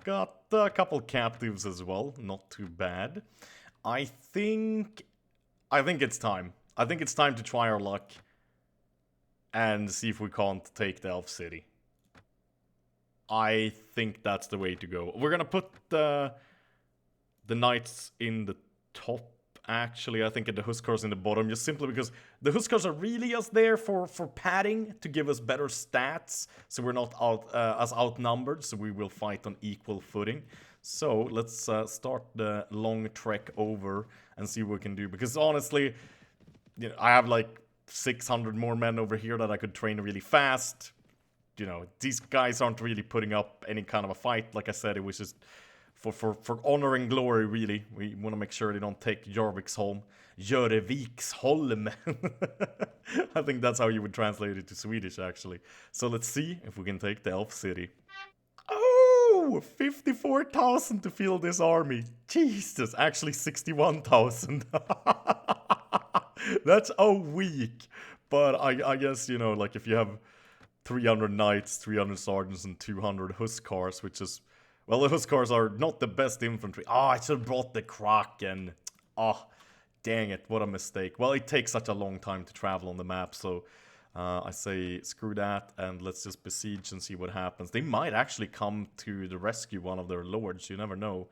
Got a couple captives as well, not too bad. I think it's time. I think it's time to try our luck and see if we can't take the Elf City. I think that's the way to go. We're gonna put the knights in the top, actually. I think, and the Huskars in the bottom, just simply because the Huskars are really just there for padding, to give us better stats, so we're not as outnumbered, so we will fight on equal footing. So let's start the long trek over and see what we can do, because honestly, you know, I have like 600 more men over here that I could train really fast. You know, these guys aren't really putting up any kind of a fight. Like I said, it was just for honor and glory, really. We want to make sure they don't take Jorviksholm. Jörviksholm. I think that's how you would translate it to Swedish, actually. So let's see if we can take the Elf City. Oh, 54,000 to field this army. Jesus, actually 61,000. That's a weak. But I guess, you know, like if you have 300 knights, 300 sergeants, and 200 Huskars, which is... Well, the Huskars are not the best infantry. Oh, I should have brought the Kraken. Oh, dang it, what a mistake. Well, it takes such a long time to travel on the map, so I say screw that, and let's just besiege and see what happens. They might actually come to the rescue, one of their lords, you never know.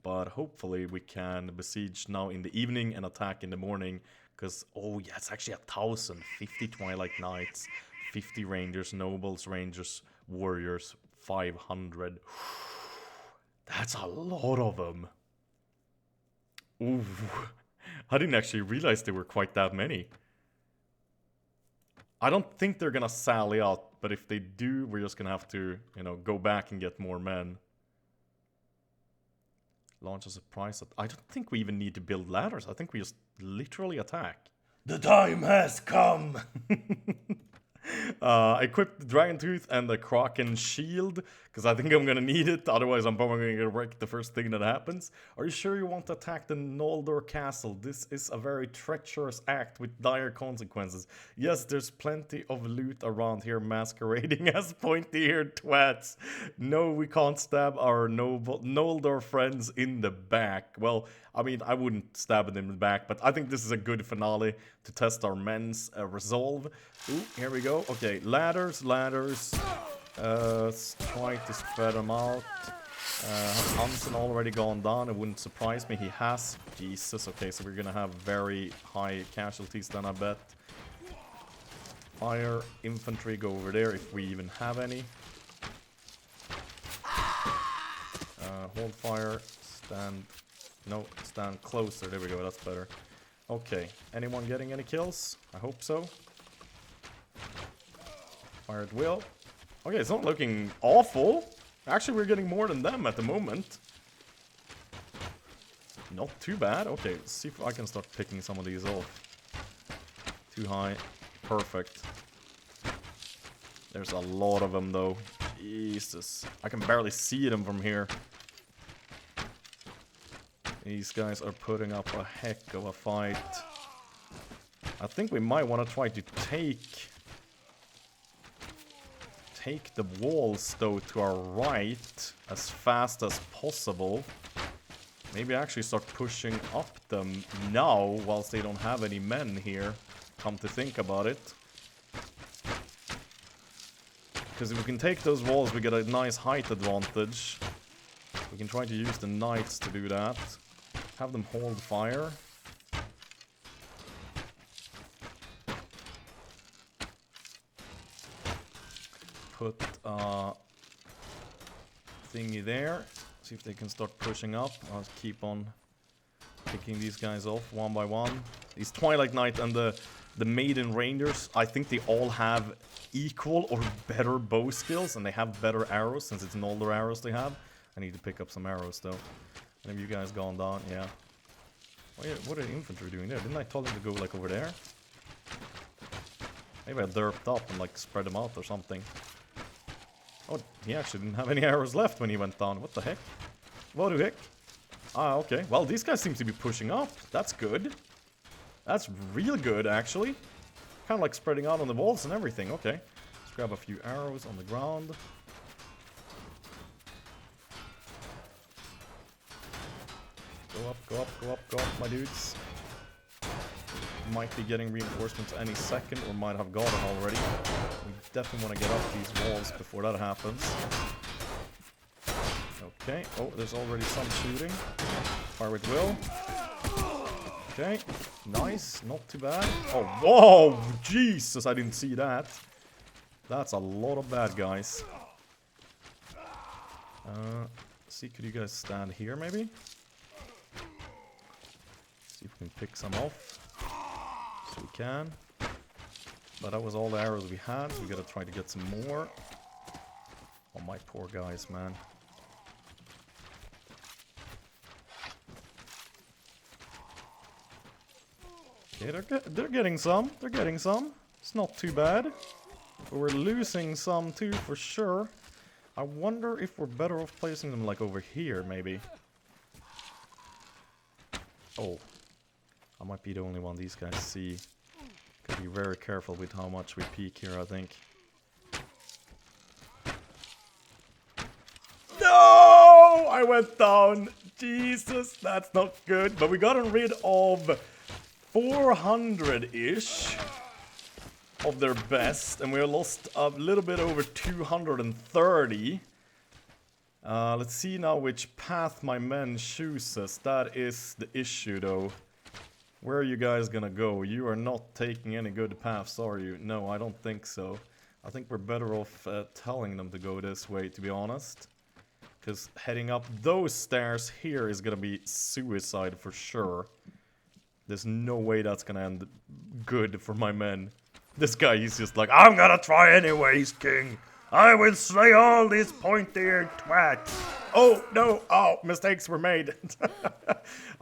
But hopefully we can besiege now in the evening and attack in the morning, because, oh yeah, it's actually 1,000. 50 Twilight Knights, 50 Rangers, Nobles, Rangers, Warriors, 500. That's a lot of them. Ooh, I didn't actually realize there were quite that many. I don't think they're gonna sally out, but if they do, we're just gonna have to, you know, go back and get more men. Launch a surprise. I don't think we even need to build ladders. I think we just literally attack. The time has come! Equip the Dragon Tooth and the Kraken Shield, because I think I'm gonna need it, otherwise I'm probably gonna get wrecked the first thing that happens. Are you sure you want to attack the Noldor Castle? This is a very treacherous act with dire consequences. Yes, there's plenty of loot around here masquerading as pointy-eared twats. No, we can't stab our Noldor friends in the back. Well, I mean, I wouldn't stab them in the back, but I think this is a good finale to test our men's resolve. Ooh, here we go. Okay, ladders. Let's try to spread them out. Has Hansen already gone down? It wouldn't surprise me. He has. Jesus, okay, so we're gonna have very high casualties then, I bet. Fire, infantry, go over there if we even have any. Hold fire, stand... No, stand closer. There we go, that's better. Okay, anyone getting any kills? I hope so. Fire at will. Okay, it's not looking awful. Actually, we're getting more than them at the moment. Not too bad. Okay, let's see if I can start picking some of these off. Too high. Perfect. There's a lot of them, though. Jesus. I can barely see them from here. These guys are putting up a heck of a fight. I think we might want to try to take the walls, though, to our right as fast as possible. Maybe actually start pushing up them now, whilst they don't have any men here, come to think about it. Because if we can take those walls, we get a nice height advantage. We can try to use the knights to do that. Have them hold fire. Put a thingy there. See if they can start pushing up. I'll keep on picking these guys off one by one. These Twilight Knight and the Maiden Rangers, I think they all have equal or better bow skills, and they have better arrows since it's Noldor arrows they have. I need to pick up some arrows though. Have you guys gone down? Yeah. What are the infantry doing there? Didn't I tell them to go like over there? Maybe I derped up and like spread them out or something. Oh, he actually didn't have any arrows left when he went down. What the heck? What the heck? Ah, okay. Well, these guys seem to be pushing up. That's good. That's real good, actually. Kind of like spreading out on the walls and everything. Okay. Let's grab a few arrows on the ground. Go up, my dudes. Might be getting reinforcements any second, or might have gotten already. We definitely want to get up these walls before that happens. Okay, oh, there's already some shooting. Fire with will. Okay, nice, not too bad. Oh, whoa, Jesus, I didn't see that. That's a lot of bad guys. See, could you guys stand here, maybe? See if we can pick some off. So we can. But that was all the arrows we had, so we gotta try to get some more. Oh, my poor guys, man. Okay, they're getting some. They're getting some. It's not too bad. But we're losing some too, for sure. I wonder if we're better off placing them like over here, maybe. Oh. I might be the only one these guys see. Gotta be very careful with how much we peek here, I think. No! I went down. Jesus, that's not good. But we got rid of 400-ish of their best, and we lost a little bit over 230. Let's see now which path my men chooses. That is the issue, though. Where are you guys gonna go? You are not taking any good paths, are you? No, I don't think so. I think we're better off telling them to go this way, to be honest. Because heading up those stairs here is gonna be suicide for sure. There's no way that's gonna end good for my men. This guy, he's just like, I'm gonna try anyways, king. I will slay all these pointy-eared twats. Oh, no. Oh, mistakes were made.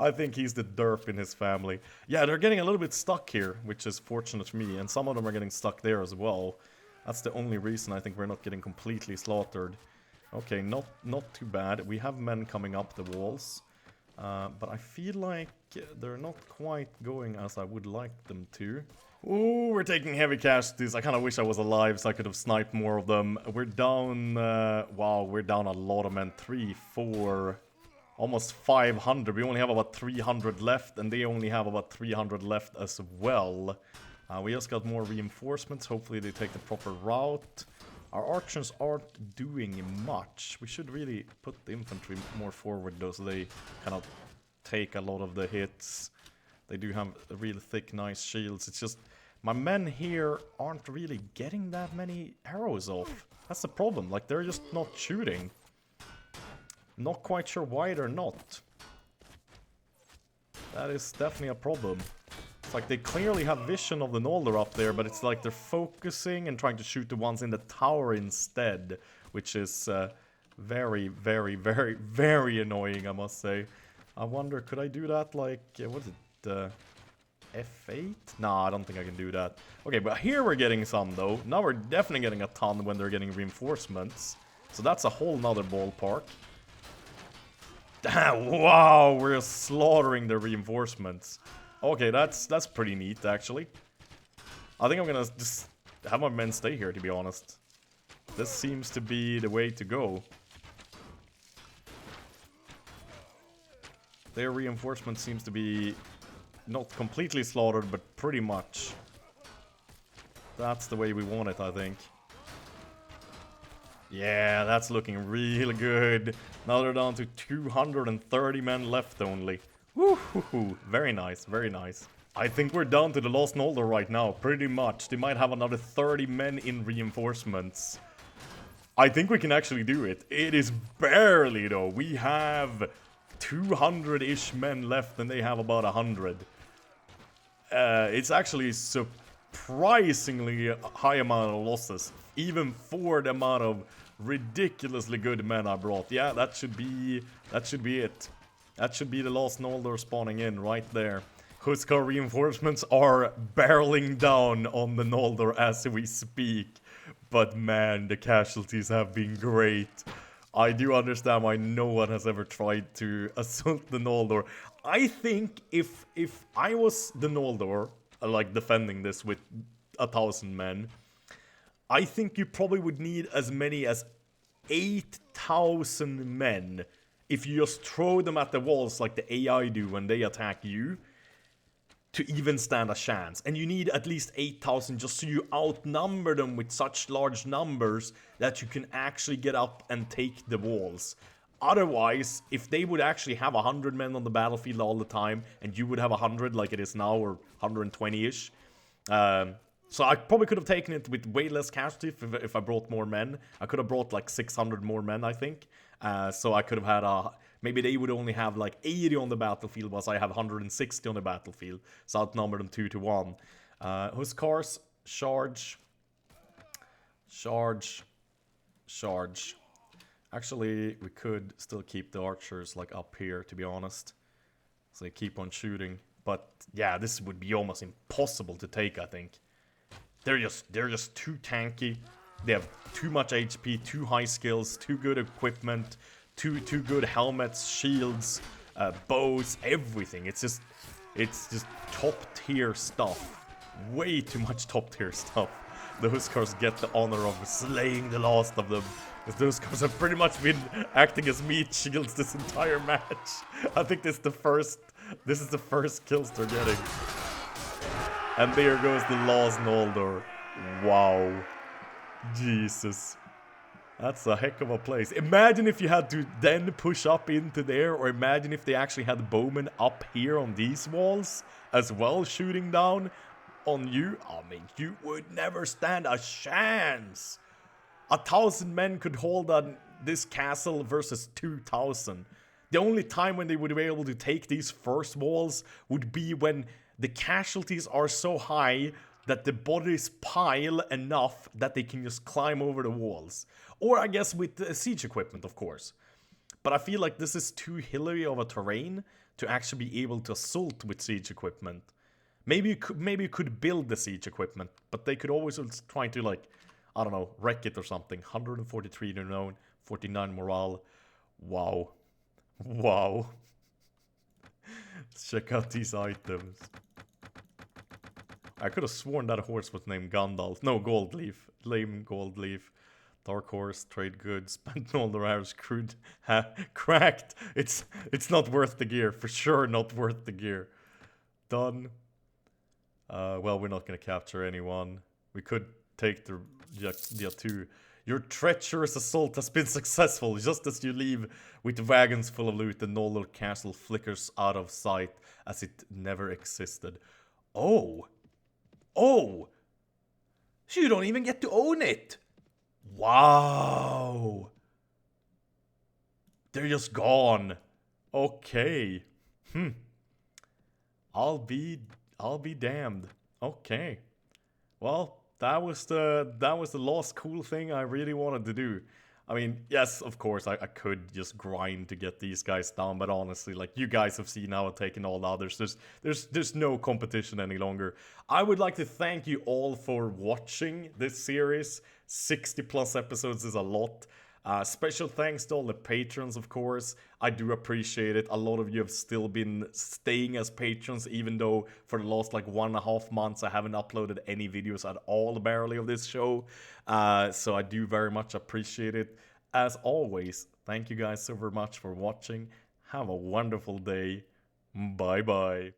I think he's the derp in his family. Yeah, they're getting a little bit stuck here, which is fortunate for me. And some of them are getting stuck there as well. That's the only reason I think we're not getting completely slaughtered. Okay, not too bad. We have men coming up the walls. But I feel like they're not quite going as I would like them to. Ooh, we're taking heavy casualties. I kind of wish I was alive so I could have sniped more of them. We're down, wow, we're down a lot of men. 3, 4, almost 500. We only have about 300 left, and they only have about 300 left as well. We just got more reinforcements. Hopefully they take the proper route. Our archers aren't doing much. We should really put the infantry more forward, though, so they kind of take a lot of the hits. They do have really thick, nice shields. It's just, my men here aren't really getting that many arrows off. That's the problem. Like, they're just not shooting. Not quite sure why they're not. That is definitely a problem. It's like they clearly have vision of the Nolder up there, but it's like they're focusing and trying to shoot the ones in the tower instead. Which is very, very, very, very annoying, I must say. I wonder, could I do that like, what is it? F8? Nah, I don't think I can do that. Okay, but here we're getting some though. Now we're definitely getting a ton when they're getting reinforcements. So that's a whole nother ballpark. Wow, we're slaughtering the reinforcements. Okay, that's pretty neat actually. I think I'm gonna just have my men stay here, to be honest. This seems to be the way to go. Their reinforcement seems to be not completely slaughtered, but pretty much. That's the way we want it, I think. Yeah, that's looking really good. Now they're down to 230 men left only. Woohoo! Very nice, very nice. I think we're down to the last Nolder right now, pretty much. They might have another 30 men in reinforcements. I think we can actually do it. It is barely, though. We have 200-ish men left, and they have about 100. It's actually surprisingly high amount of losses, even for the amount of ridiculously good men I brought. Yeah, that should be it. That should be the last Nolder spawning in right there. Huskar reinforcements are barreling down on the Nolder as we speak. But man, the casualties have been great. I do understand why no one has ever tried to assault the Noldor. I think if I was the Noldor, like defending this with 1,000 men, I think you probably would need as many as 8,000 men if you just throw them at the walls like the AI do when they attack you, to even stand a chance. And you need at least 8,000 just so you outnumber them with such large numbers that you can actually get up and take the walls. Otherwise, if they would actually have 100 men on the battlefield all the time, and you would have 100 like it is now, or 120-ish, so I probably could have taken it with way less casualty if I brought more men. I could have brought like 600 more men, I think. So I could have had a... Maybe they would only have like 80 on the battlefield, whilst I have 160 on the battlefield. So outnumber them 2-1. Huskars, charge. Charge. Charge. Actually, we could still keep the archers like up here, to be honest. So they keep on shooting. But yeah, this would be almost impossible to take, I think. They're just too tanky. They have too much HP, too high skills, too good equipment, too good helmets, shields, bows, everything. It's just top tier stuff. Way too much top tier stuff. The Huskars get the honor of slaying the last of them. Because those Huskars have pretty much been acting as meat shields this entire match. I think this is the first kills they're getting. And there goes the last Noldor. Wow. Jesus. That's a heck of a place. Imagine if you had to then push up into there, or imagine if they actually had bowmen up here on these walls as well, shooting down on you. I mean, you would never stand a chance. 1,000 men could hold on this castle versus 2,000. The only time when they would be able to take these first walls would be when the casualties are so high that the bodies pile enough that they can just climb over the walls. Or I guess with the siege equipment, of course. But I feel like this is too hilly of a terrain to actually be able to assault with siege equipment. Maybe you could build the siege equipment, but they could always try to, like, I don't know, wreck it or something. 143 renown, 49 morale. Wow. Wow. Let's check out these items. I could have sworn that horse was named Gandalf. No, Goldleaf. Lame Goldleaf. Dark Horse, trade goods, spent all the hours, crude, cracked. It's not worth the gear. For sure not worth the gear. Done. Well, we're not going to capture anyone. We could take the two. Your treacherous assault has been successful. Just as you leave with wagons full of loot, the Noldor castle flickers out of sight as it never existed. Oh! Oh! So you don't even get to own it! Wow! They're just gone. Okay. I'll be damned. Okay. Well, that was the last cool thing I really wanted to do. I mean, yes, of course, I could just grind to get these guys down, but honestly, like, you guys have seen how I've taken all the others. There's no competition any longer. I would like to thank you all for watching this series. 60 plus episodes is a lot. Special thanks to all the patrons, of course. I do appreciate it. A lot of you have still been staying as patrons, even though for the last like 1.5 months I haven't uploaded any videos at all, barely, of this show. So I do very much appreciate it. As always, thank you guys so very much for watching. Have a wonderful day. Bye bye.